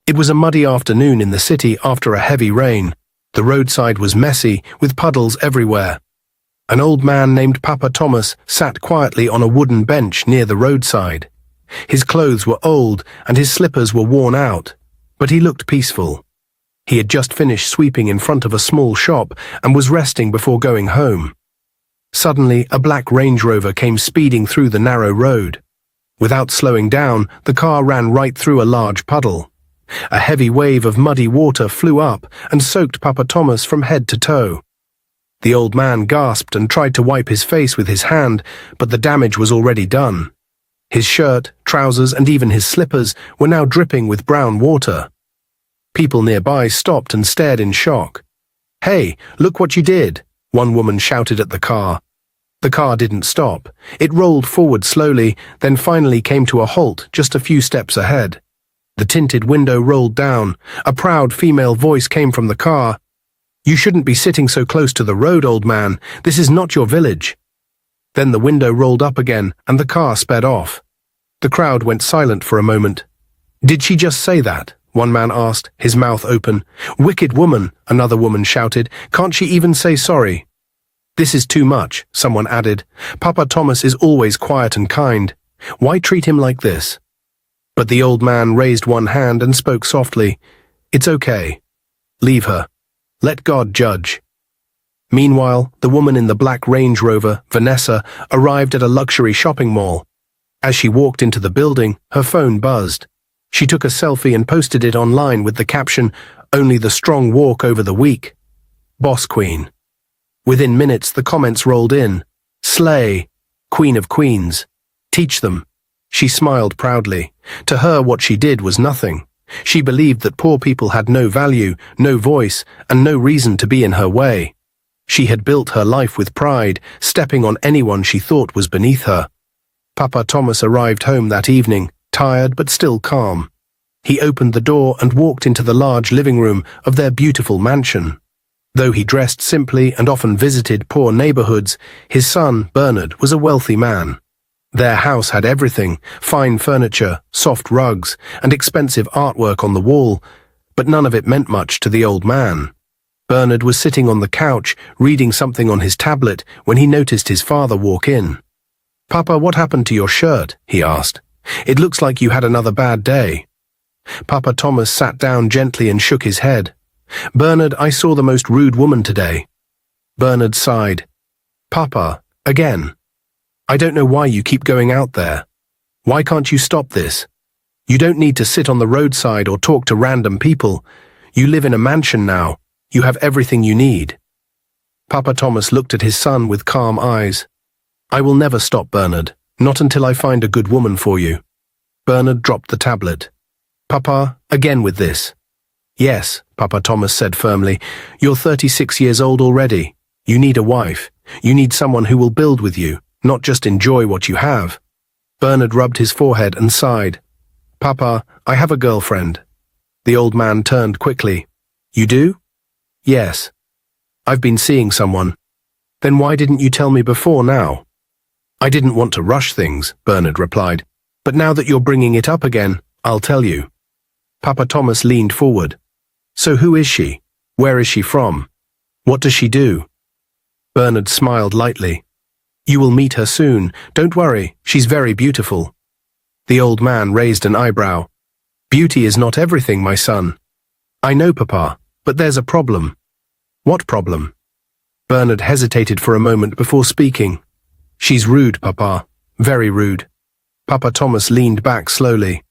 It was a muddy afternoon in the city after a heavy rain. The roadside was messy, with puddles everywhere. An old man named Papa Thomas sat quietly on a wooden bench near the roadside. His clothes were old and his slippers were worn out, but he looked peaceful. He had just finished sweeping in front of a small shop and was resting before going home. Suddenly, a black Range Rover came speeding through the narrow road. Without slowing down, the car ran right through a large puddle. A heavy wave of muddy water flew up and soaked Papa Thomas from head to toe. The old man gasped and tried to wipe his face with his hand, but the damage was already done. His shirt, trousers, and even his slippers were now dripping with brown water. People nearby stopped and stared in shock. "Hey, look what you did," one woman shouted at the car. The car didn't stop. It rolled forward slowly, then finally came to a halt just a few steps ahead. The tinted window rolled down. A proud female voice came from the car. "You shouldn't be sitting so close to the road, old man. This is not your village." Then the window rolled up again and the car sped off. The crowd went silent for a moment. "Did she just say that?" one man asked, his mouth open. "Wicked woman," another woman shouted. "Can't she even say sorry?" "This is too much," someone added. "Papa Thomas is always quiet and kind. Why treat him like this?" But the old man raised one hand and spoke softly. "It's okay. Leave her. Let God judge." Meanwhile, the woman in the black Range Rover, Vanessa, arrived at a luxury shopping mall. As she walked into the building, her phone buzzed. She took a selfie and posted it online with the caption, "Only the strong walk over the weak. Boss Queen." Within minutes, the comments rolled in. "Slay. Queen of Queens. Teach them." She smiled proudly. To her, what she did was nothing. She believed that poor people had no value, no voice, and no reason to be in her way. She had built her life with pride, stepping on anyone she thought was beneath her. Papa Thomas arrived home that evening, tired but still calm. He opened the door and walked into the large living room of their beautiful mansion. Though he dressed simply and often visited poor neighborhoods, his son, Bernard, was a wealthy man. Their house had everything: fine furniture, soft rugs, and expensive artwork on the wall, but none of it meant much to the old man. Bernard was sitting on the couch, reading something on his tablet, when he noticed his father walk in. "Papa, what happened to your shirt?" he asked. "It looks like you had another bad day." Papa Thomas sat down gently and shook his head. "Bernard, I saw the most rude woman today." Bernard sighed. "Papa, again? I don't know why you keep going out there. Why can't you stop this? You don't need to sit on the roadside or talk to random people. You live in a mansion now. You have everything you need." Papa Thomas looked at his son with calm eyes. "I will never stop, Bernard, not until I find a good woman for you." Bernard dropped the tablet. "Papa, again with this." "Yes," Papa Thomas said firmly. "You're 36 years old already. You need a wife. You need someone who will build with you, not just enjoy what you have." Bernard rubbed his forehead and sighed. "Papa, I have a girlfriend." The old man turned quickly. "You do?" "Yes. I've been seeing someone." "Then why didn't you tell me before now?" "I didn't want to rush things," Bernard replied. "But now that you're bringing it up again, I'll tell you." Papa Thomas leaned forward. "So who is she? Where is she from? What does she do?" Bernard smiled lightly. "You will meet her soon. Don't worry, she's very beautiful." The old man raised an eyebrow. "Beauty is not everything, my son." "I know, Papa, but there's a problem." "What problem?" Bernard hesitated for a moment before speaking. "She's rude, Papa. Very rude." Papa Thomas leaned back slowly.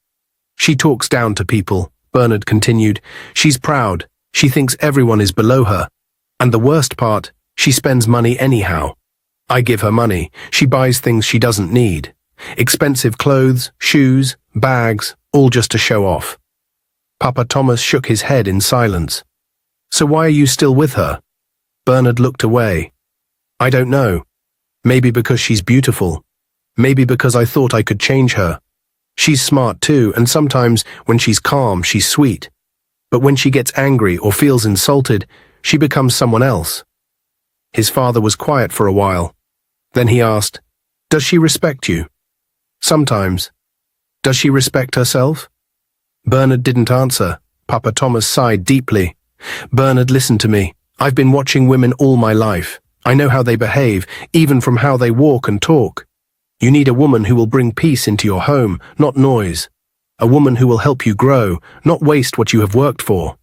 "She talks down to people," Bernard continued. "She's proud. She thinks everyone is below her. And the worst part, she spends money anyhow. I give her money. She buys things she doesn't need. Expensive clothes, shoes, bags, all just to show off." Papa Thomas shook his head in silence. "So why are you still with her?" Bernard looked away. "I don't know. Maybe because she's beautiful. Maybe because I thought I could change her. She's smart too, and sometimes when she's calm, she's sweet. But when she gets angry or feels insulted, she becomes someone else." His father was quiet for a while. Then he asked, "Does she respect you?" "Sometimes." "Does she respect herself?" Bernard didn't answer. Papa Thomas sighed deeply. Bernard, listen to me. I've been watching women all my life. I know how they behave, even from how they walk and talk. You need a woman who will bring peace into your home, not noise. A woman who will help you grow, not waste what you have worked for.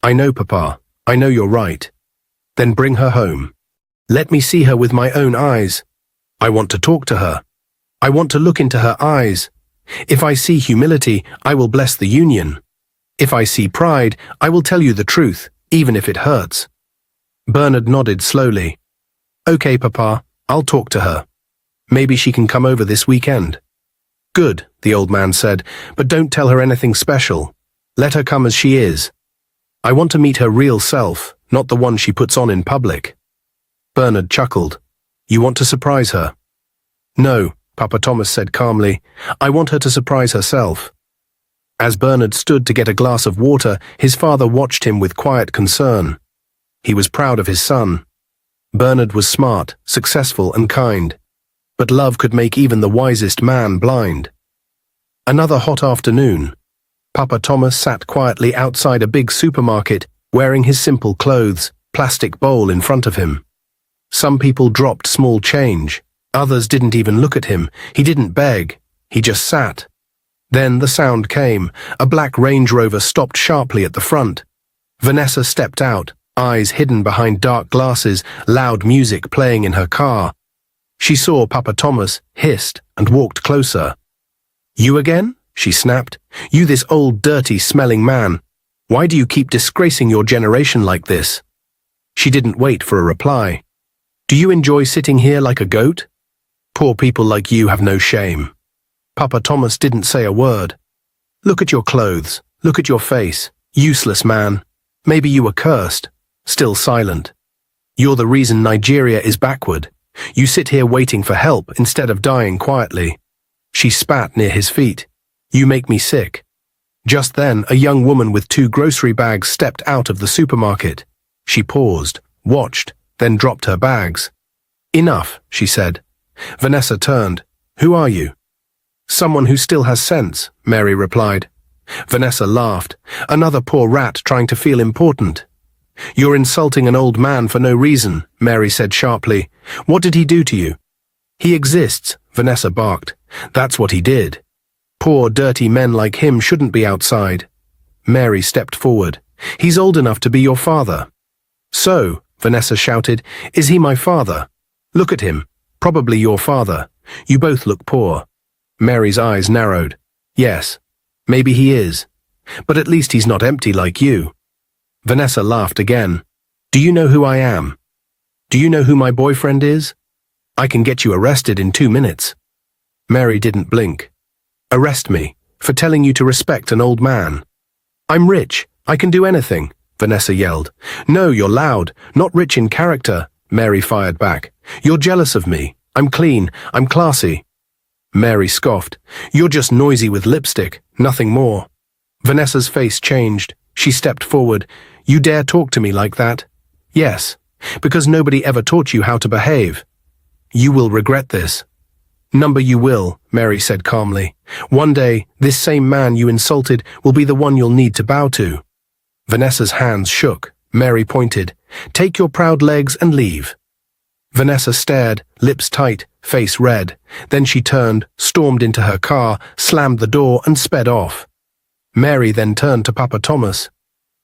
I know, Papa. I know you're right. Then bring her home. Let me see her with my own eyes. I want to talk to her. I want to look into her eyes. If I see humility, I will bless the union. If I see pride, I will tell you the truth, even if it hurts. Bernard nodded slowly. Okay, Papa, I'll talk to her. Maybe she can come over this weekend. Good, the old man said, but don't tell her anything special. Let her come as she is. I want to meet her real self, not the one she puts on in public. Bernard chuckled. You want to surprise her? No, Papa Thomas said calmly. I want her to surprise herself. As Bernard stood to get a glass of water, his father watched him with quiet concern. He was proud of his son. Bernard was smart, successful, and kind. But love could make even the wisest man blind. Another hot afternoon. Papa Thomas sat quietly outside a big supermarket, wearing his simple clothes, plastic bowl in front of him. Some people dropped small change. Others didn't even look at him. He didn't beg. He just sat. Then the sound came. A black Range Rover stopped sharply at the front. Vanessa stepped out, eyes hidden behind dark glasses, loud music playing in her car. She saw Papa Thomas, hissed, and walked closer. You again? She snapped. You this old dirty smelling man. Why do you keep disgracing your generation like this? She didn't wait for a reply. Do you enjoy sitting here like a goat? Poor people like you have no shame. Papa Thomas didn't say a word. Look at your clothes. Look at your face. Useless man. Maybe you were cursed. Still silent. You're the reason Nigeria is backward. You sit here waiting for help instead of dying quietly. She spat near his feet. You make me sick. Just then, a young woman with 2 grocery bags stepped out of the supermarket. She paused, watched, then dropped her bags. Enough, she said. Vanessa turned. Who are you? Someone who still has sense, Mary replied. Vanessa laughed. Another poor rat trying to feel important. You're insulting an old man for no reason, Mary said sharply. What did he do to you? He exists, Vanessa barked. That's what he did. Poor dirty men like him shouldn't be outside. Mary stepped forward. He's old enough to be your father. So, Vanessa shouted, is he my father? Look at him. Probably your father. You both look poor. Mary's eyes narrowed. Yes, maybe he is. But at least he's not empty like you. Vanessa laughed again. Do you know who I am? Do you know who my boyfriend is? I can get you arrested in 2 minutes. Mary didn't blink. Arrest me for telling you to respect an old man. I'm rich. I can do anything, Vanessa yelled. No, you're loud, not rich in character, Mary fired back. You're jealous of me. I'm clean. I'm classy. Mary scoffed. You're just noisy with lipstick, nothing more. Vanessa's face changed. She stepped forward. You dare talk to me like that? Yes, because nobody ever taught you how to behave. You will regret this. Number you will, Mary said calmly. One day, this same man you insulted will be the one you'll need to bow to. Vanessa's hands shook. Mary pointed. Take your proud legs and leave. Vanessa stared, lips tight, face red. Then she turned, stormed into her car, slammed the door and sped off. Mary then turned to Papa Thomas.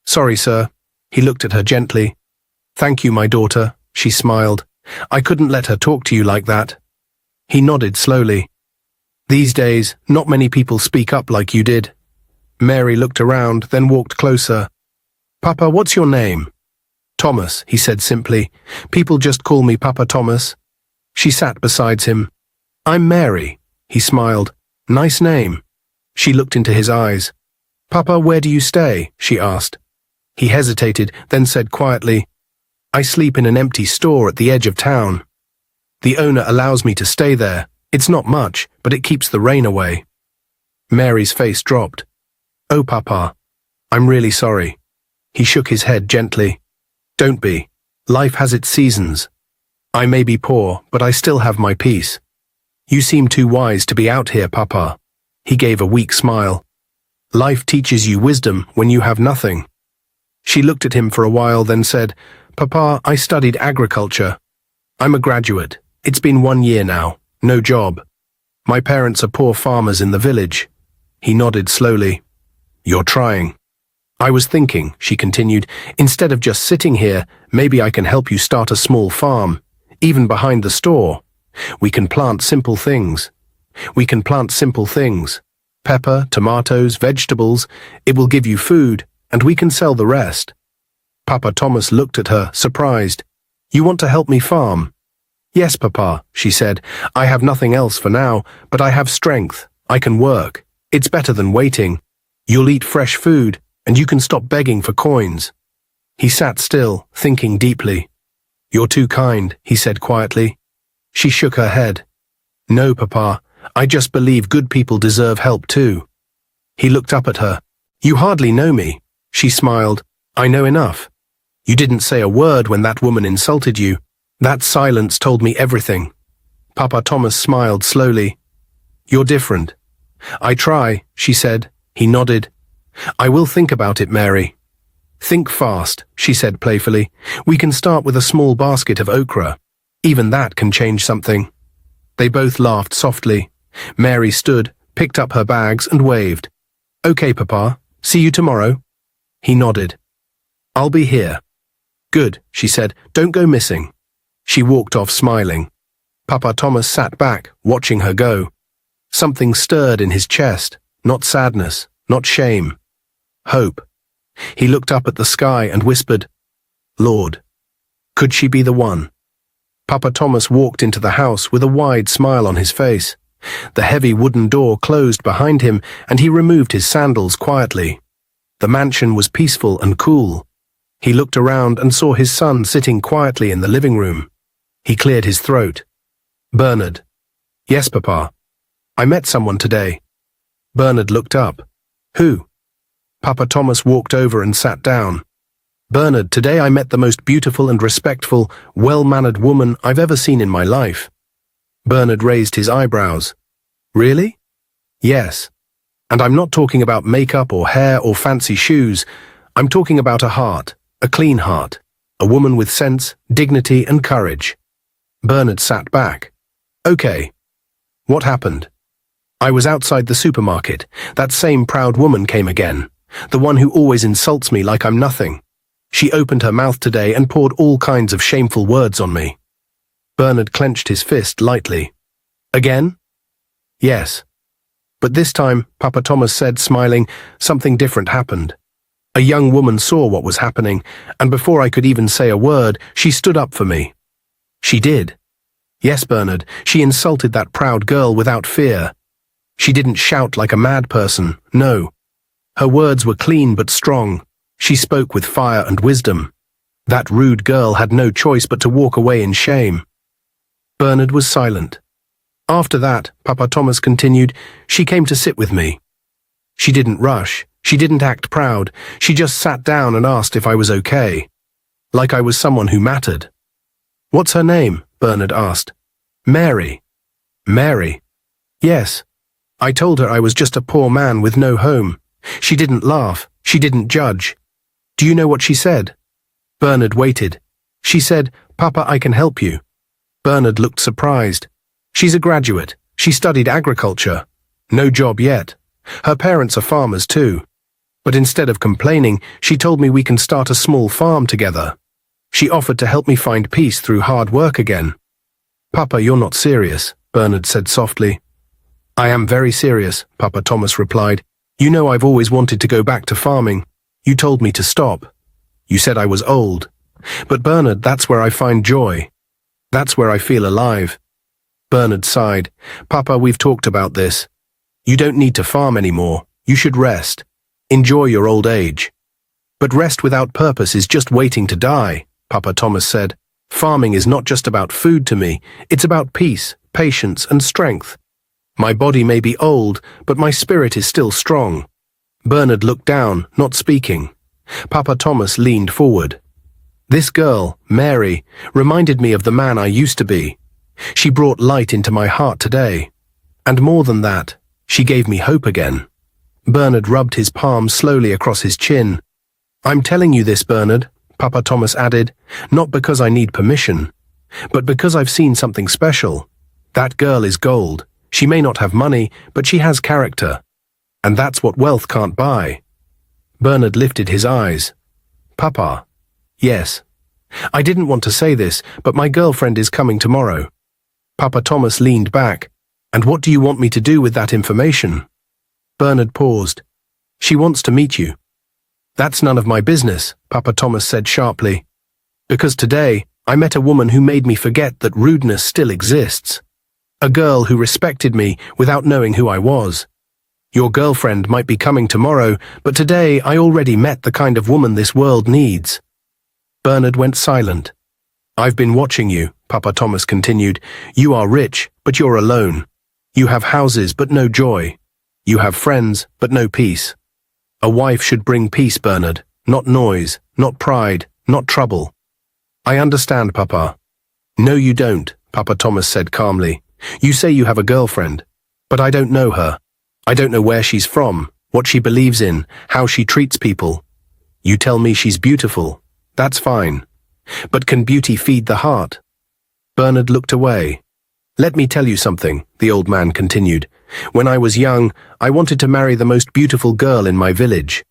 Sorry, sir. He looked at her gently. Thank you, my daughter, she smiled. I couldn't let her talk to you like that. He nodded slowly. These days, not many people speak up like you did. Mary looked around, then walked closer. Papa, what's your name? Thomas, he said simply. People just call me Papa Thomas. She sat beside him. I'm Mary, he smiled. Nice name. She looked into his eyes. Papa, where do you stay? She asked. He hesitated, then said quietly, I sleep in an empty store at the edge of town. The owner allows me to stay there. It's not much, but it keeps the rain away. Mary's face dropped. Oh, Papa, I'm really sorry. He shook his head gently. Don't be. Life has its seasons. I may be poor, but I still have my peace. You seem too wise to be out here, Papa. He gave a weak smile. Life teaches you wisdom when you have nothing. She looked at him for a while, then said, Papa, I studied agriculture. I'm a graduate. It's been 1 year now. No job. My parents are poor farmers in the village. He nodded slowly. You're trying. I was thinking, she continued, instead of just sitting here, maybe I can help you start a small farm, even behind the store. We can plant simple things. Pepper, tomatoes, vegetables. It will give you food, and we can sell the rest. Papa Thomas looked at her, surprised. You want to help me farm? Yes, Papa, she said. I have nothing else for now, but I have strength. I can work. It's better than waiting. You'll eat fresh food, and you can stop begging for coins. He sat still, thinking deeply. You're too kind, he said quietly. She shook her head. No, Papa, I just believe good people deserve help too. He looked up at her. You hardly know me. She smiled. I know enough. You didn't say a word when that woman insulted you. That silence told me everything. Papa Thomas smiled slowly. You're different. I try, she said. He nodded. I will think about it, Mary. Think fast, she said playfully. We can start with a small basket of okra. Even that can change something. They both laughed softly. Mary stood, picked up her bags and waved. Okay, Papa. See you tomorrow. He nodded. I'll be here. Good, she said. Don't go missing. She walked off smiling. Papa Thomas sat back, watching her go. Something stirred in his chest, not sadness, not shame. Hope. He looked up at the sky and whispered, Lord, could she be the one? Papa Thomas walked into the house with a wide smile on his face. The heavy wooden door closed behind him, and he removed his sandals quietly. The mansion was peaceful and cool. He looked around and saw his son sitting quietly in the living room. He cleared his throat. Bernard. Yes, Papa. I met someone today. Bernard looked up. Who? Papa Thomas walked over and sat down. Bernard, today I met the most beautiful and respectful, well-mannered woman I've ever seen in my life. Bernard raised his eyebrows. Really? Yes. And I'm not talking about makeup or hair or fancy shoes. I'm talking about a heart, a clean heart, a woman with sense, dignity and courage. Bernard sat back. Okay. What happened? I was outside the supermarket. That same proud woman came again. The one who always insults me like I'm nothing. She opened her mouth today and poured all kinds of shameful words on me. Bernard clenched his fist lightly. Again? Yes. But this time, Papa Thomas said, smiling, something different happened. A young woman saw what was happening, and before I could even say a word, she stood up for me. She did. Yes, Bernard, she insulted that proud girl without fear. She didn't shout like a mad person, no. Her words were clean but strong. She spoke with fire and wisdom. That rude girl had no choice but to walk away in shame. Bernard was silent. After that, Papa Thomas continued, she came to sit with me. She didn't rush. She didn't act proud. She just sat down and asked if I was okay. Like I was someone who mattered. What's her name? Bernard asked. Mary. Mary. Yes. I told her I was just a poor man with no home. She didn't laugh. She didn't judge. Do you know what she said? Bernard waited. She said, Papa, I can help you. Bernard looked surprised. She's a graduate. She studied agriculture. No job yet. Her parents are farmers too. But instead of complaining, she told me we can start a small farm together. She offered to help me find peace through hard work again. Papa, you're not serious, Bernard said softly. I am very serious, Papa Thomas replied. You know I've always wanted to go back to farming. You told me to stop. You said I was old. But Bernard, that's where I find joy. That's where I feel alive. Bernard sighed. Papa, we've talked about this. You don't need to farm anymore. You should rest. Enjoy your old age. But rest without purpose is just waiting to die, Papa Thomas said. Farming is not just about food to me. It's about peace, patience, and strength. My body may be old, but my spirit is still strong. Bernard looked down, not speaking. Papa Thomas leaned forward. This girl, Mary, reminded me of the man I used to be. She brought light into my heart today. And more than that, she gave me hope again. Bernard rubbed his palm slowly across his chin. I'm telling you this, Bernard, Papa Thomas added, not because I need permission, but because I've seen something special. That girl is gold. She may not have money, but she has character. And that's what wealth can't buy. Bernard lifted his eyes. Papa. Yes. I didn't want to say this, but my girlfriend is coming tomorrow. Papa Thomas leaned back. And what do you want me to do with that information? Bernard paused. She wants to meet you. That's none of my business, Papa Thomas said sharply. Because today, I met a woman who made me forget that rudeness still exists. A girl who respected me without knowing who I was. Your girlfriend might be coming tomorrow, but today I already met the kind of woman this world needs. Bernard went silent. I've been watching you, Papa Thomas continued. You are rich, but you're alone. You have houses, but no joy. You have friends, but no peace. A wife should bring peace, Bernard, not noise, not pride, not trouble. I understand, Papa. No, you don't, Papa Thomas said calmly. You say you have a girlfriend, but I don't know her. I don't know where she's from, what she believes in, how she treats people. You tell me she's beautiful. That's fine. But can beauty feed the heart? Bernard looked away. Let me tell you something, the old man continued. When I was young, I wanted to marry the most beautiful girl in my village.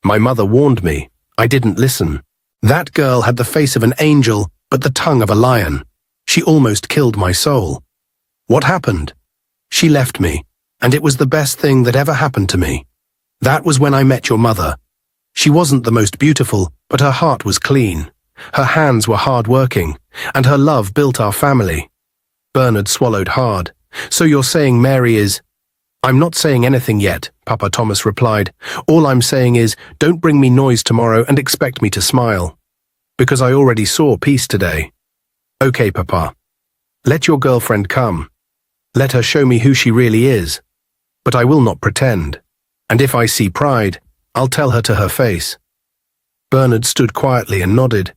My mother warned me. I didn't listen. That girl had the face of an angel, but the tongue of a lion. She almost killed my soul. What happened? She left me, and it was the best thing that ever happened to me. That was when I met your mother. She wasn't the most beautiful, but her heart was clean. Her hands were hard-working, and her love built our family. Bernard swallowed hard. So you're saying Mary is... I'm not saying anything yet, Papa Thomas replied. All I'm saying is, don't bring me noise tomorrow and expect me to smile. Because I already saw peace today. Okay, Papa. Let your girlfriend come. Let her show me who she really is. But I will not pretend. And if I see pride, I'll tell her to her face. Bernard stood quietly and nodded.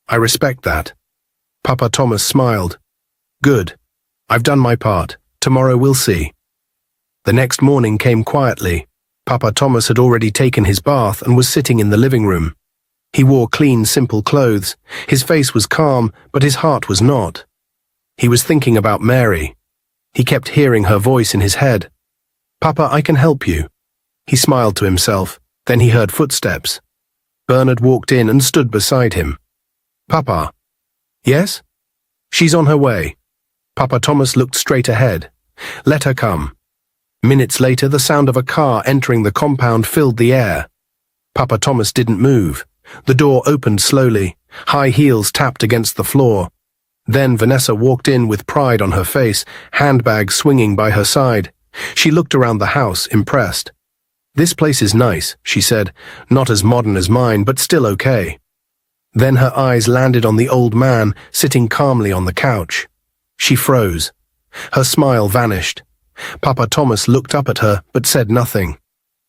I respect that. Papa Thomas smiled. Good. I've done my part. Tomorrow we'll see. The next morning came quietly. Papa Thomas had already taken his bath and was sitting in the living room. He wore clean, simple clothes. His face was calm, but his heart was not. He was thinking about Mary. He kept hearing her voice in his head. Papa, I can help you. He smiled to himself. Then he heard footsteps. Bernard walked in and stood beside him. Papa. Yes? She's on her way. Papa Thomas looked straight ahead. Let her come. Minutes later, the sound of a car entering the compound filled the air. Papa Thomas didn't move. The door opened slowly. High heels tapped against the floor. Then Vanessa walked in with pride on her face, handbag swinging by her side. She looked around the house, impressed. This place is nice, she said. Not as modern as mine, but still okay. Then her eyes landed on the old man, sitting calmly on the couch. She froze. Her smile vanished. Papa Thomas looked up at her, but said nothing.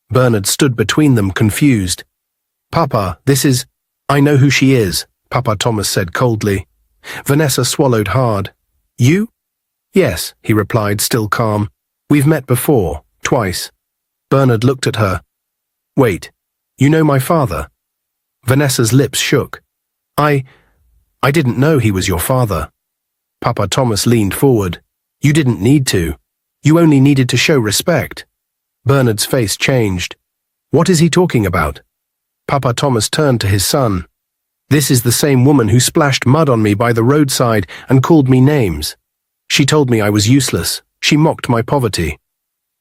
Bernard stood between them, confused. Papa, this is... I know who she is, Papa Thomas said coldly. Vanessa swallowed hard. You? Yes, he replied, still calm. We've met before, twice. Bernard looked at her. Wait, you know my father? Vanessa's lips shook. I didn't know he was your father. Papa Thomas leaned forward. You didn't need to. You only needed to show respect. Bernard's face changed. What is he talking about? Papa Thomas turned to his son. This is the same woman who splashed mud on me by the roadside and called me names. She told me I was useless. She mocked my poverty.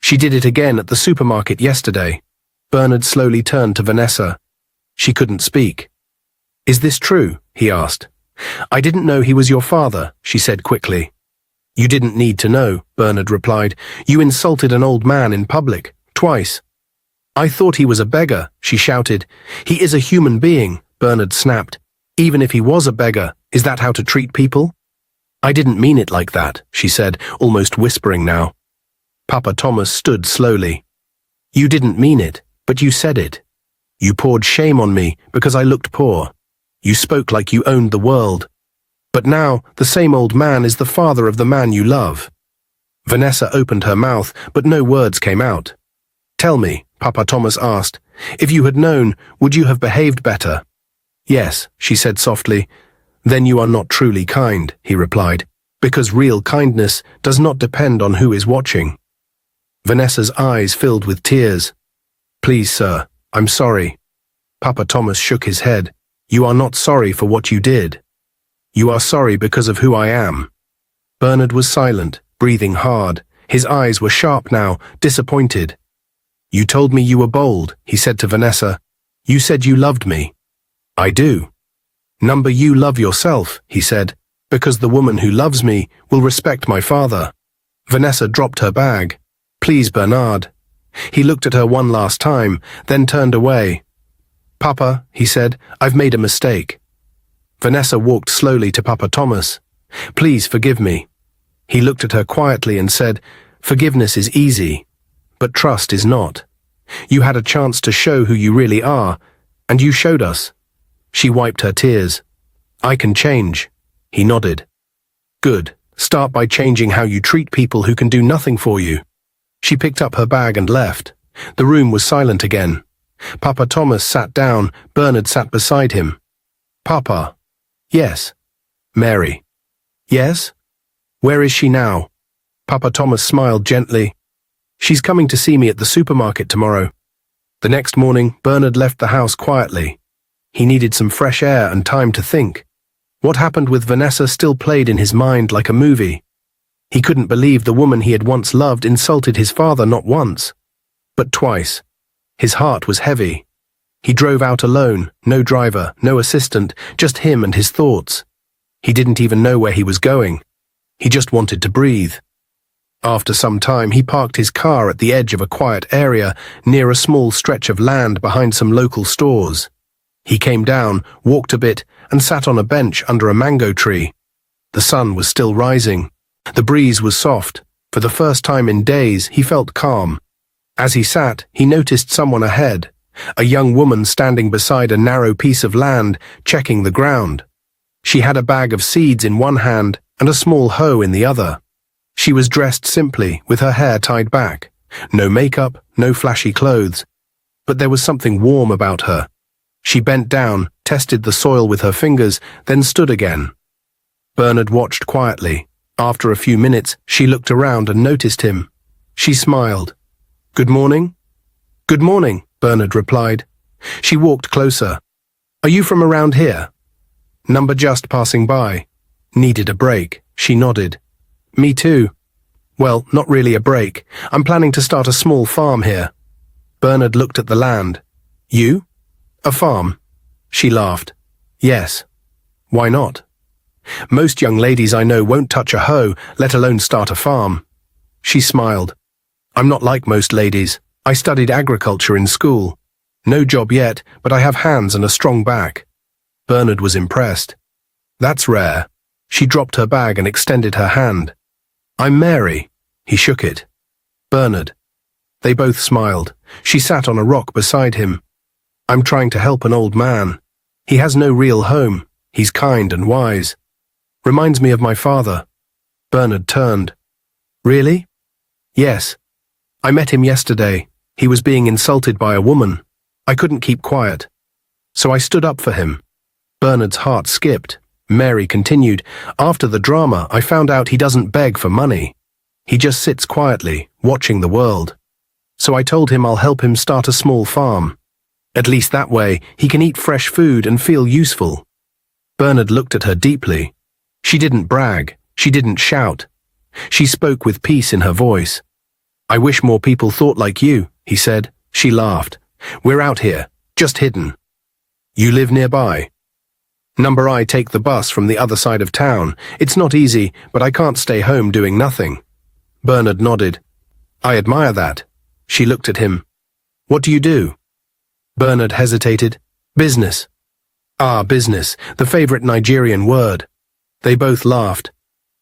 She did it again at the supermarket yesterday. Bernard slowly turned to Vanessa. She couldn't speak. Is this true? He asked. I didn't know he was your father, she said quickly. You didn't need to know, Bernard replied. You insulted an old man in public, twice. I thought he was a beggar, she shouted. He is a human being, Bernard snapped. Even if he was a beggar, is that how to treat people? I didn't mean it like that, she said, almost whispering now. Papa Thomas stood slowly. You didn't mean it, but you said it. You poured shame on me because I looked poor. You spoke like you owned the world. But now, the same old man is the father of the man you love. Vanessa opened her mouth, but no words came out. Tell me, Papa Thomas asked. If you had known, would you have behaved better? Yes, she said softly. Then you are not truly kind, he replied, because real kindness does not depend on who is watching. Vanessa's eyes filled with tears. Please, sir, I'm sorry. Papa Thomas shook his head. You are not sorry for what you did. You are sorry because of who I am. Bernard was silent, breathing hard. His eyes were sharp now, disappointed. You told me you were bold, he said to Vanessa. You said you loved me. I do. Number you love yourself, he said, because the woman who loves me will respect my father. Vanessa dropped her bag. Please, Bernard. He looked at her one last time, then turned away. Papa, he said, I've made a mistake. Vanessa walked slowly to Papa Thomas. Please forgive me. He looked at her quietly and said, Forgiveness is easy, but trust is not. You had a chance to show who you really are, and you showed us. She wiped her tears. I can change. He nodded. Good. Start by changing how you treat people who can do nothing for you. She picked up her bag and left. The room was silent again. Papa Thomas sat down. Bernard sat beside him. Papa. Yes. Mary. Yes? Where is she now? Papa Thomas smiled gently. She's coming to see me at the supermarket tomorrow. The next morning, Bernard left the house quietly. He needed some fresh air and time to think. What happened with Vanessa still played in his mind like a movie. He couldn't believe the woman he had once loved insulted his father not once, but twice. His heart was heavy. He drove out alone, no driver, no assistant, just him and his thoughts. He didn't even know where he was going. He just wanted to breathe. After some time, he parked his car at the edge of a quiet area near a small stretch of land behind some local stores. He came down, walked a bit, and sat on a bench under a mango tree. The sun was still rising. The breeze was soft. For the first time in days, he felt calm. As he sat, he noticed someone ahead, a young woman standing beside a narrow piece of land, checking the ground. She had a bag of seeds in one hand and a small hoe in the other. She was dressed simply, with her hair tied back. No makeup, no flashy clothes. But there was something warm about her. She bent down, tested the soil with her fingers, then stood again. Bernard watched quietly. After a few minutes, she looked around and noticed him. She smiled. Good morning? Good morning, Bernard replied. She walked closer. Are you from around here? Number just passing by. Needed a break. She nodded. Me too. Well, not really a break. I'm planning to start a small farm here. Bernard looked at the land. You? A farm? She laughed. Yes. Why not? Most young ladies I know won't touch a hoe, let alone start a farm. She smiled. I'm not like most ladies. I studied agriculture in school. No job yet, but I have hands and a strong back. Bernard was impressed. That's rare. She dropped her bag and extended her hand. I'm Mary. He shook it. Bernard. They both smiled. She sat on a rock beside him. I'm trying to help an old man. He has no real home. He's kind and wise. Reminds me of my father. Bernard turned. Really? Yes. I met him yesterday. He was being insulted by a woman. I couldn't keep quiet. So I stood up for him. Bernard's heart skipped. Mary continued. After the drama, I found out he doesn't beg for money. He just sits quietly, watching the world. So I told him I'll help him start a small farm. At least that way, he can eat fresh food and feel useful. Bernard looked at her deeply. She didn't brag. She didn't shout. She spoke with peace in her voice. I wish more people thought like you, he said. She laughed. We're out here, just hidden. You live nearby? Number I take the bus from the other side of town. It's not easy, but I can't stay home doing nothing. Bernard nodded. I admire that. She looked at him. What do you do? Bernard hesitated. Business. Ah, business, the favorite Nigerian word. They both laughed.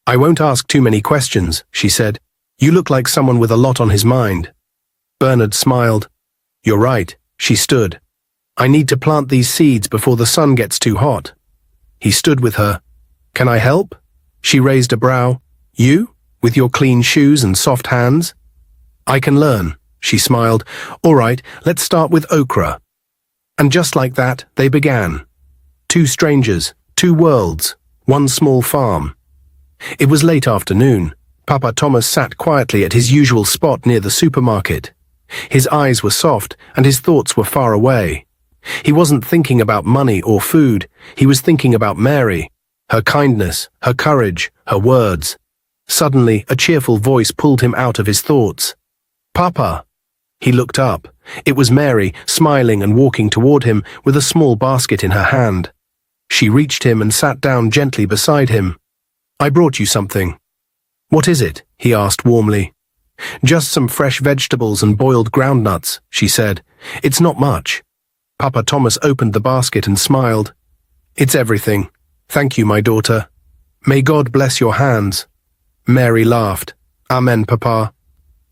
I won't ask too many questions, she said. You look like someone with a lot on his mind. Bernard smiled. You're right. She stood. I need to plant these seeds before the sun gets too hot. He stood with her. Can I help? She raised a brow. You? With your clean shoes and soft hands? I can learn. she smiled. All right, let's start with okra. And just like that, they began. Two strangers, two worlds, one small farm. It was late afternoon. Papa Thomas sat quietly at his usual spot near the supermarket. His eyes were soft and his thoughts were far away. He wasn't thinking about money or food. He was thinking about Mary, her kindness, her courage, her words. Suddenly, a cheerful voice pulled him out of his thoughts. Papa! He looked up. It was Mary, smiling and walking toward him with a small basket in her hand. She reached him and sat down gently beside him. I brought you something. What is it? He asked warmly. Just some fresh vegetables and boiled groundnuts, she said. It's not much. Papa Thomas opened the basket and smiled. It's everything. Thank you, my daughter. May God bless your hands. Mary laughed. Amen, Papa.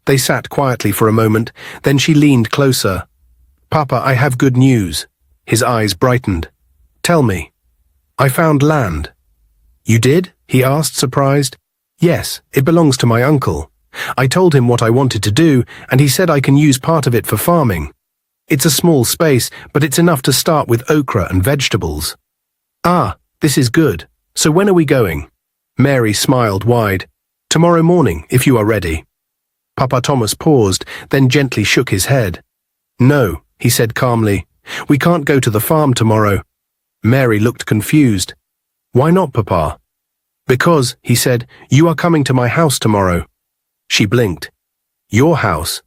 They sat quietly for a moment, then she leaned closer. Papa, I have good news. His eyes brightened. Tell me. I found land. You did? He asked, surprised. Yes, it belongs to my uncle. I told him what I wanted to do, and he said I can use part of it for farming. It's a small space, but it's enough to start with okra and vegetables. Ah, this is good. So when are we going? Mary smiled wide. Tomorrow morning, if you are ready. Papa Thomas paused, then gently shook his head. No, he said calmly. We can't go to the farm tomorrow. Mary looked confused. Why not, Papa? Because, he said, you are coming to my house tomorrow. She blinked. Your house?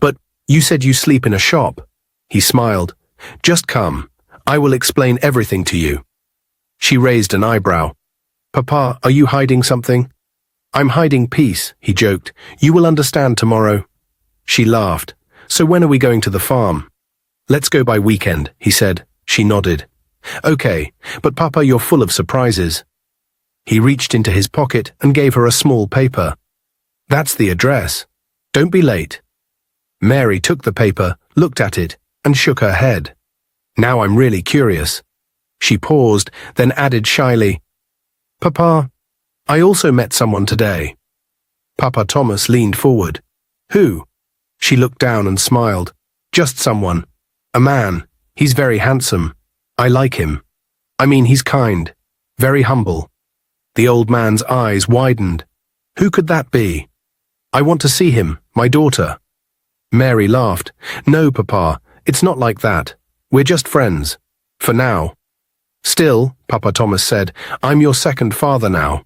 But you said you sleep in a shop. He smiled. Just come. I will explain everything to you. She raised an eyebrow. Papa, are you hiding something? I'm hiding peace, he joked. You will understand tomorrow. She laughed. So when are we going to the farm? Let's go by weekend, he said. She nodded. Okay, but Papa, you're full of surprises. He reached into his pocket and gave her a small paper. That's the address. Don't be late. Mary took the paper, looked at it, and shook her head. Now I'm really curious. She paused, then added shyly, Papa, I also met someone today. Papa Thomas leaned forward. Who? She looked down and smiled. Just someone. A man. He's very handsome. I like him. I mean, he's kind. Very humble. The old man's eyes widened. Who could that be? I want to see him, my daughter. Mary laughed. No, Papa, it's not like that. We're just friends. For now. Still, Papa Thomas said, I'm your second father now.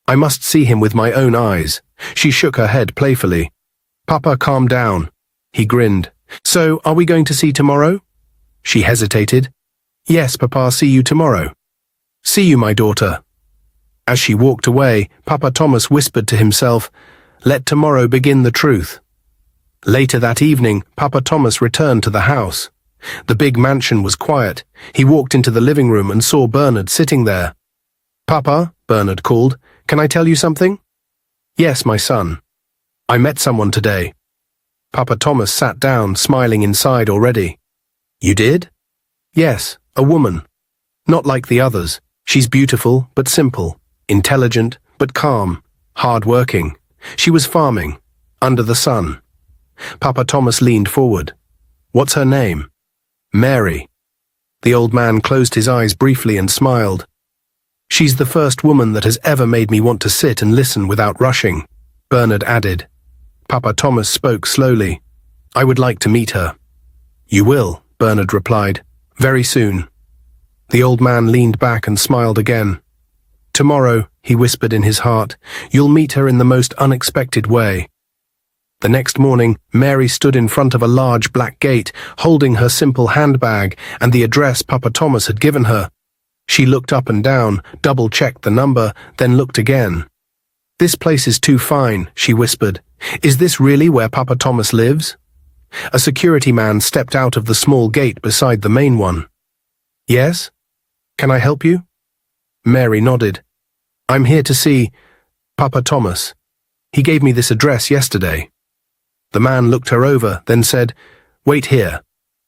I must see him with my own eyes. She shook her head playfully. Papa, calm down. He grinned. So, are we going to see tomorrow? She hesitated. Yes, Papa, see you tomorrow. See you, my daughter. As she walked away, Papa Thomas whispered to himself, Let tomorrow begin the truth. Later that evening, Papa Thomas returned to the house. The big mansion was quiet. He walked into the living room and saw Bernard sitting there. Papa, Bernard called, can I tell you something? Yes, my son. I met someone today. Papa Thomas sat down, smiling inside already. You did? Yes, a woman. Not like the others. She's beautiful but simple, intelligent but calm, hard-working. She was farming, under the sun. Papa Thomas leaned forward. What's her name? Mary. The old man closed his eyes briefly and smiled. She's the first woman that has ever made me want to sit and listen without rushing, Bernard added. Papa Thomas spoke slowly. I would like to meet her. You will, Bernard replied. Very soon. The old man leaned back and smiled again. Tomorrow, he whispered in his heart, you'll meet her in the most unexpected way. The next morning, Mary stood in front of a large black gate, holding her simple handbag and the address Papa Thomas had given her. She looked up and down, double-checked the number, then looked again. This place is too fine, she whispered. Is this really where Papa Thomas lives? A security man stepped out of the small gate beside the main one. Yes? Can I help you? Mary nodded. I'm here to see Papa Thomas. He gave me this address yesterday. The man looked her over, then said, Wait here.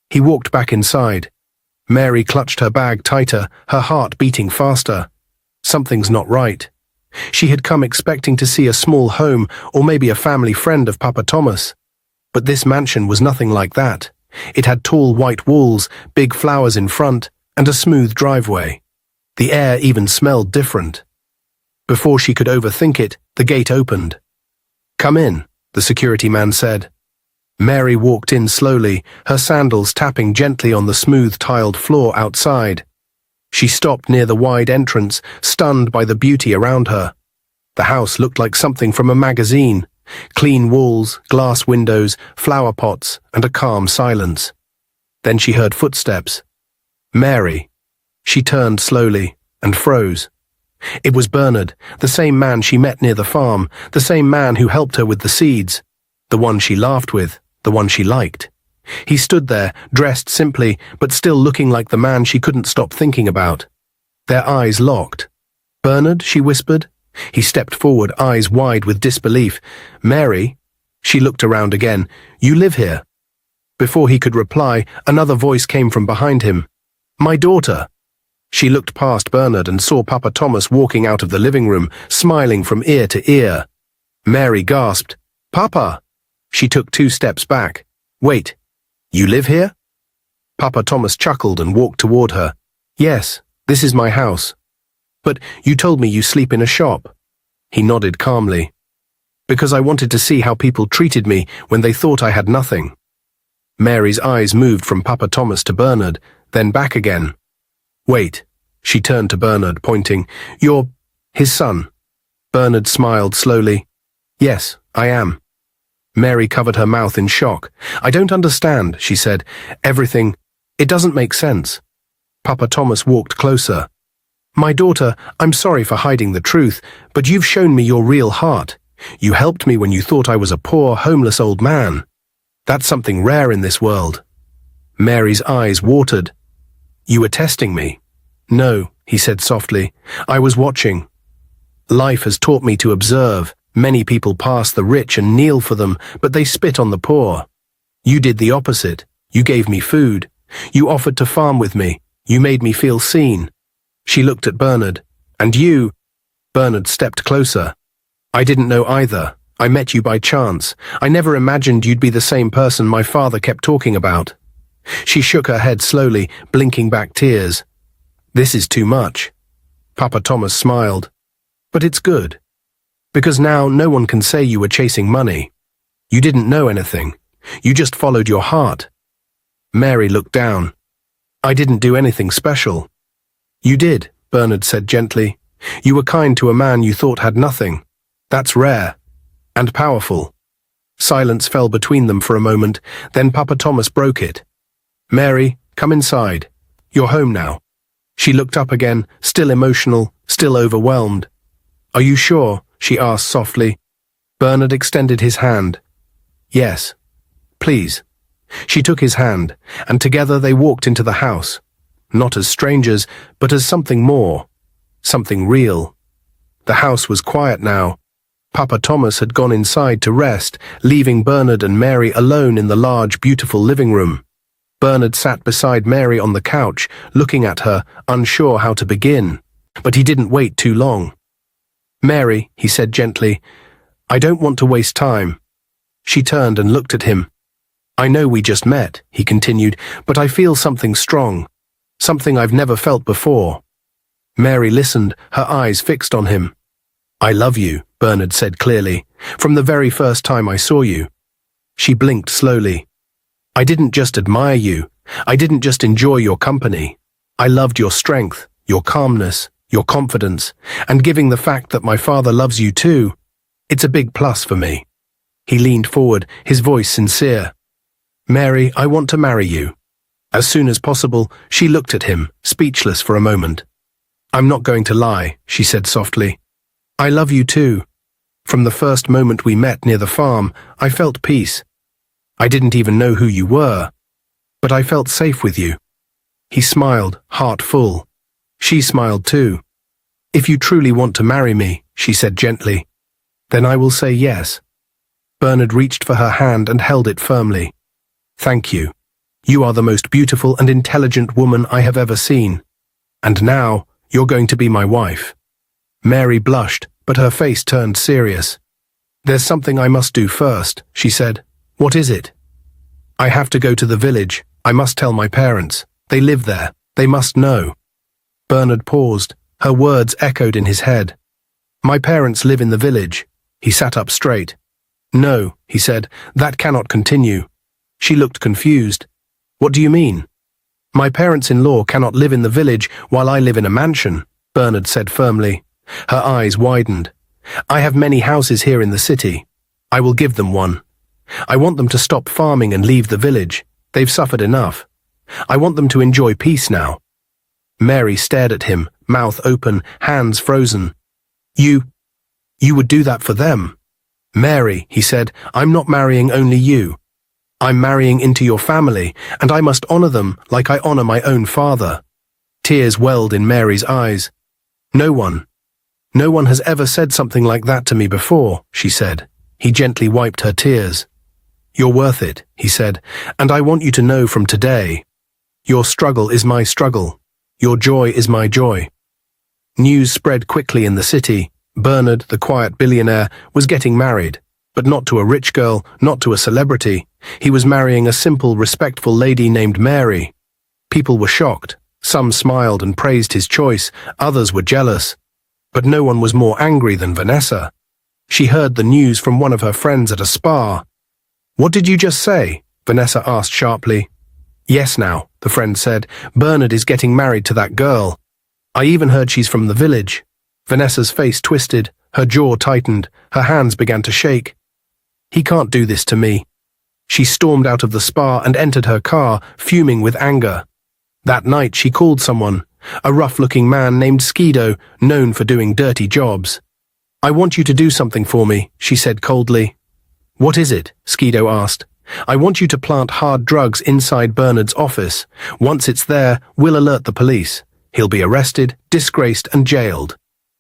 He walked back inside. Mary clutched her bag tighter, her heart beating faster. Something's not right. She had come expecting to see a small home or maybe a family friend of Papa Thomas. But this mansion was nothing like that. It had tall white walls, big flowers in front, and a smooth driveway. The air even smelled different. Before she could overthink it, the gate opened. "Come in," the security man said. Mary walked in slowly, her sandals tapping gently on the smooth tiled floor outside. She stopped near the wide entrance, stunned by the beauty around her. The house looked like something from a magazine. Clean walls, glass windows, flower pots, and a calm silence. Then she heard footsteps. Mary. She turned slowly and froze. It was Bernard, the same man she met near the farm, the same man who helped her with the seeds, the one she laughed with, the one she liked. He stood there, dressed simply, but still looking like the man she couldn't stop thinking about. Their eyes locked. "Bernard," she whispered. He stepped forward, eyes wide with disbelief. "Mary?" She looked around again. "You live here?" Before he could reply, another voice came from behind him. "My daughter." She looked past Bernard and saw Papa Thomas walking out of the living room, smiling from ear to ear. Mary gasped, "Papa!" She took 2 steps back. "Wait, you live here?" Papa Thomas chuckled and walked toward her. "Yes, this is my house." "But you told me you sleep in a shop." He nodded calmly. "Because I wanted to see how people treated me when they thought I had nothing." Mary's eyes moved from Papa Thomas to Bernard, then back again. "Wait," she turned to Bernard, pointing. "You're his son." Bernard smiled slowly. "Yes, I am." Mary covered her mouth in shock. "I don't understand," she said. "Everything. It doesn't make sense." Papa Thomas walked closer. "My daughter, I'm sorry for hiding the truth, but you've shown me your real heart. You helped me when you thought I was a poor, homeless old man. That's something rare in this world." Mary's eyes watered. "You were testing me." "No," he said softly. "I was watching. Life has taught me to observe. Many people pass the rich and kneel for them, but they spit on the poor. You did the opposite. You gave me food. You offered to farm with me. You made me feel seen." She looked at Bernard. "And you?" Bernard stepped closer. "I didn't know either. I met you by chance. I never imagined you'd be the same person my father kept talking about." She shook her head slowly, blinking back tears. "This is too much." Papa Thomas smiled. "But it's good. Because now no one can say you were chasing money. You didn't know anything. You just followed your heart." Mary looked down. "I didn't do anything special." "You did," Bernard said gently. "You were kind to a man you thought had nothing. That's rare. And powerful." Silence fell between them for a moment, then Papa Thomas broke it. "Mary, come inside. You're home now." She looked up again, still emotional, still overwhelmed. "Are you sure?" she asked softly. Bernard extended his hand. "Yes. Please." She took his hand, and together they walked into the house. Not as strangers, but as something more. Something real. The house was quiet now. Papa Thomas had gone inside to rest, leaving Bernard and Mary alone in the large, beautiful living room. Bernard sat beside Mary on the couch, looking at her, unsure how to begin. But he didn't wait too long. "Mary," he said gently, "I don't want to waste time." She turned and looked at him. "I know we just met," he continued, "but I feel something strong. Something I've never felt before." Mary listened, her eyes fixed on him. "I love you," Bernard said clearly, "from the very first time I saw you." She blinked slowly. "I didn't just admire you. I didn't just enjoy your company. I loved your strength, your calmness, your confidence, and given the fact that my father loves you too, it's a big plus for me." He leaned forward, his voice sincere. "Mary, I want to marry you." As soon as possible, she looked at him, speechless for a moment. "I'm not going to lie," she said softly. "I love you too. From the first moment we met near the farm, I felt peace. I didn't even know who you were, but I felt safe with you." He smiled, heart full. She smiled too. "If you truly want to marry me," she said gently, "then I will say yes." Bernard reached for her hand and held it firmly. "Thank you. You are the most beautiful and intelligent woman I have ever seen. And now, you're going to be my wife." Mary blushed, but her face turned serious. "There's something I must do first," she said. What is it? I have to go to the village. I must tell my parents. They live there. They must know. Bernard paused. Her words echoed in his head. My parents live in the village. He sat up straight. No, he said, that cannot continue. She looked confused. What do you mean? My parents-in-law cannot live in the village while I live in a mansion, Bernard said firmly. Her eyes widened. I have many houses here in the city. I will give them one. I want them to stop farming and leave the village. They've suffered enough. I want them to enjoy peace now. Mary stared at him, mouth open, hands frozen. You would do that for them? Mary, he said, I'm not marrying only you. I'm marrying into your family, and I must honor them like I honor my own father. Tears welled in Mary's eyes. No one has ever said something like that to me before, she said. He gently wiped her tears. You're worth it, he said, and I want you to know from today. Your struggle is my struggle. Your joy is my joy. News spread quickly in the city. Bernard, the quiet billionaire, was getting married, but not to a rich girl, not to a celebrity. He was marrying a simple, respectful lady named Mary. People were shocked. Some smiled and praised his choice, others were jealous. But no one was more angry than Vanessa. She heard the news from one of her friends at a spa. What did you just say? Vanessa asked sharply. Yes now, the friend said. Bernard is getting married to that girl. I even heard she's from the village. Vanessa's face twisted, her jaw tightened, her hands began to shake. He can't do this to me. She stormed out of the spa and entered her car, fuming with anger. That night she called someone, a rough-looking man named Skido, known for doing dirty jobs. I want you to do something for me, she said coldly. What is it? Skido asked. I want you to plant hard drugs inside Bernard's office. Once it's there, we'll alert the police. He'll be arrested, disgraced and jailed.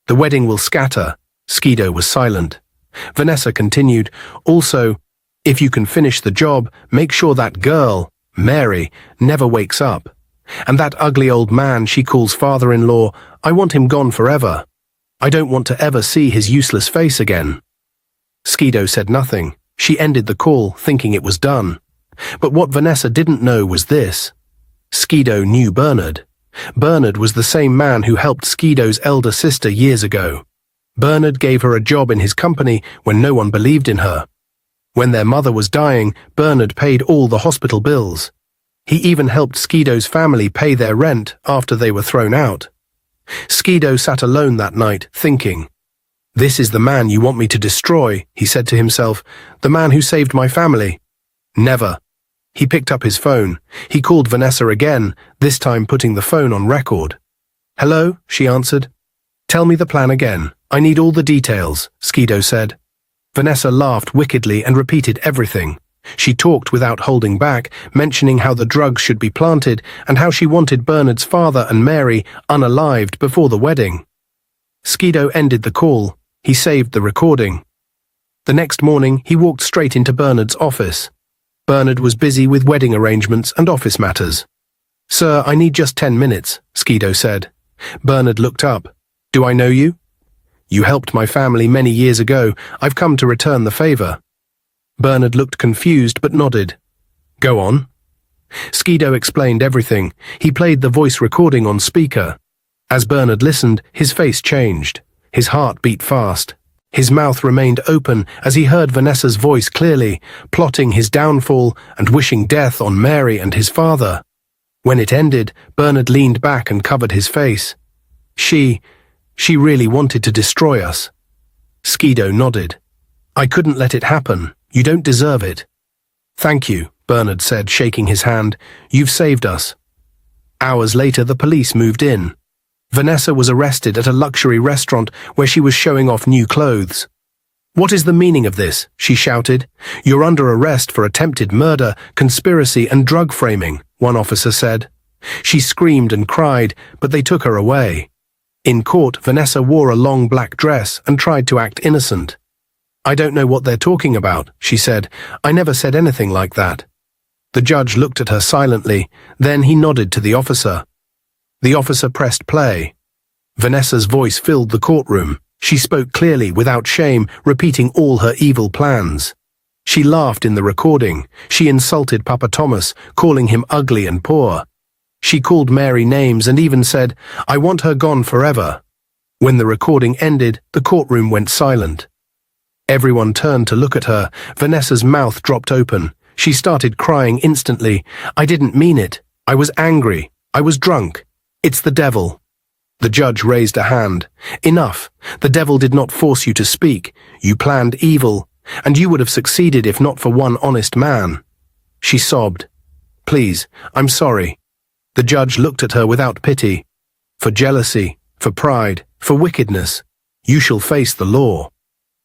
The wedding will scatter. Skido was silent. Vanessa continued, also, if you can finish the job, make sure that girl, Mary, never wakes up. And that ugly old man she calls father-in-law, I want him gone forever. I don't want to ever see his useless face again. Skido said nothing. She ended the call, thinking it was done. But what Vanessa didn't know was this. Skido knew Bernard. Bernard was the same man who helped Skido's elder sister years ago. Bernard gave her a job in his company when no one believed in her. When their mother was dying, Bernard paid all the hospital bills. He even helped Skido's family pay their rent after they were thrown out. Skido sat alone that night, thinking, This is the man you want me to destroy, he said to himself, the man who saved my family. Never. He picked up his phone. He called Vanessa again, this time putting the phone on record. Hello, she answered. Tell me the plan again. I need all the details, Skido said. Vanessa laughed wickedly and repeated everything. She talked without holding back, mentioning how the drugs should be planted and how she wanted Bernard's father and Mary unalived before the wedding. Skido ended the call. He saved the recording. The next morning, he walked straight into Bernard's office. Bernard was busy with wedding arrangements and office matters. Sir, I need just 10 minutes, Skido said. Bernard looked up. Do I know you? You helped my family many years ago. I've come to return the favor. Bernard looked confused but nodded. Go on. Skido explained everything. He played the voice recording on speaker. As Bernard listened, his face changed. His heart beat fast. His mouth remained open as he heard Vanessa's voice clearly, plotting his downfall and wishing death on Mary and his father. When it ended, Bernard leaned back and covered his face. She really wanted to destroy us. Skido nodded. I couldn't let it happen. You don't deserve it. Thank you, Bernard said, shaking his hand. You've saved us. Hours later, the police moved in. Vanessa was arrested at a luxury restaurant where she was showing off new clothes. What is the meaning of this? She shouted. You're under arrest for attempted murder, conspiracy and drug framing, one officer said. She screamed and cried, but they took her away. In court, Vanessa wore a long black dress and tried to act innocent. I don't know what they're talking about, she said. I never said anything like that. The judge looked at her silently. Then he nodded to the officer. The officer pressed play. Vanessa's voice filled the courtroom. She spoke clearly, without shame, repeating all her evil plans. She laughed in the recording. She insulted Papa Thomas, calling him ugly and poor. She called Mary names and even said, "I want her gone forever." When the recording ended, the courtroom went silent. Everyone turned to look at her. Vanessa's mouth dropped open. She started crying instantly. "I didn't mean it. I was angry. I was drunk. It's the devil." The judge raised a hand. "Enough. The devil did not force you to speak. You planned evil, and you would have succeeded if not for one honest man." She sobbed. "Please, I'm sorry." The judge looked at her without pity. "For jealousy, for pride, for wickedness, you shall face the law."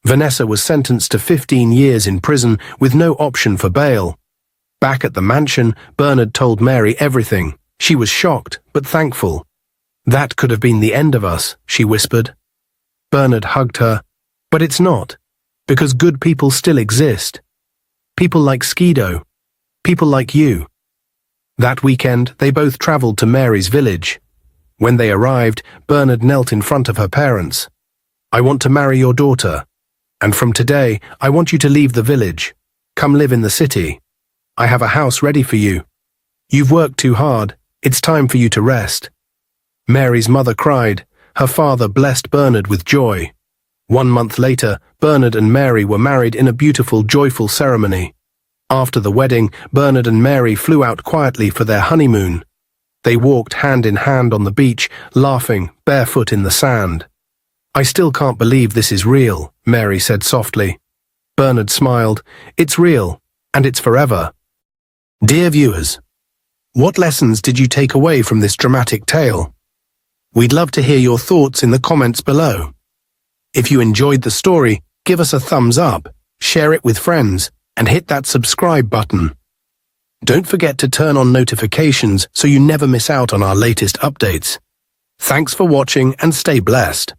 Vanessa was sentenced to 15 years in prison with no option for bail. Back at the mansion, Bernard told Mary everything. She was shocked, but thankful. "That could have been the end of us," she whispered. Bernard hugged her. "But it's not, because good people still exist. People like Skido. People like you." That weekend, they both traveled to Mary's village. When they arrived, Bernard knelt in front of her parents. "I want to marry your daughter. And from today, I want you to leave the village. Come live in the city. I have a house ready for you. You've worked too hard. It's time for you to rest." Mary's mother cried. Her father blessed Bernard with joy. 1 month later, Bernard and Mary were married in a beautiful, joyful ceremony. After the wedding, Bernard and Mary flew out quietly for their honeymoon. They walked hand in hand on the beach, laughing, barefoot in the sand. "I still can't believe this is real," Mary said softly. Bernard smiled. "It's real, and it's forever." Dear viewers, what lessons did you take away from this dramatic tale? We'd love to hear your thoughts in the comments below. If you enjoyed the story, give us a thumbs up, share it with friends, and hit that subscribe button. Don't forget to turn on notifications so you never miss out on our latest updates. Thanks for watching and stay blessed.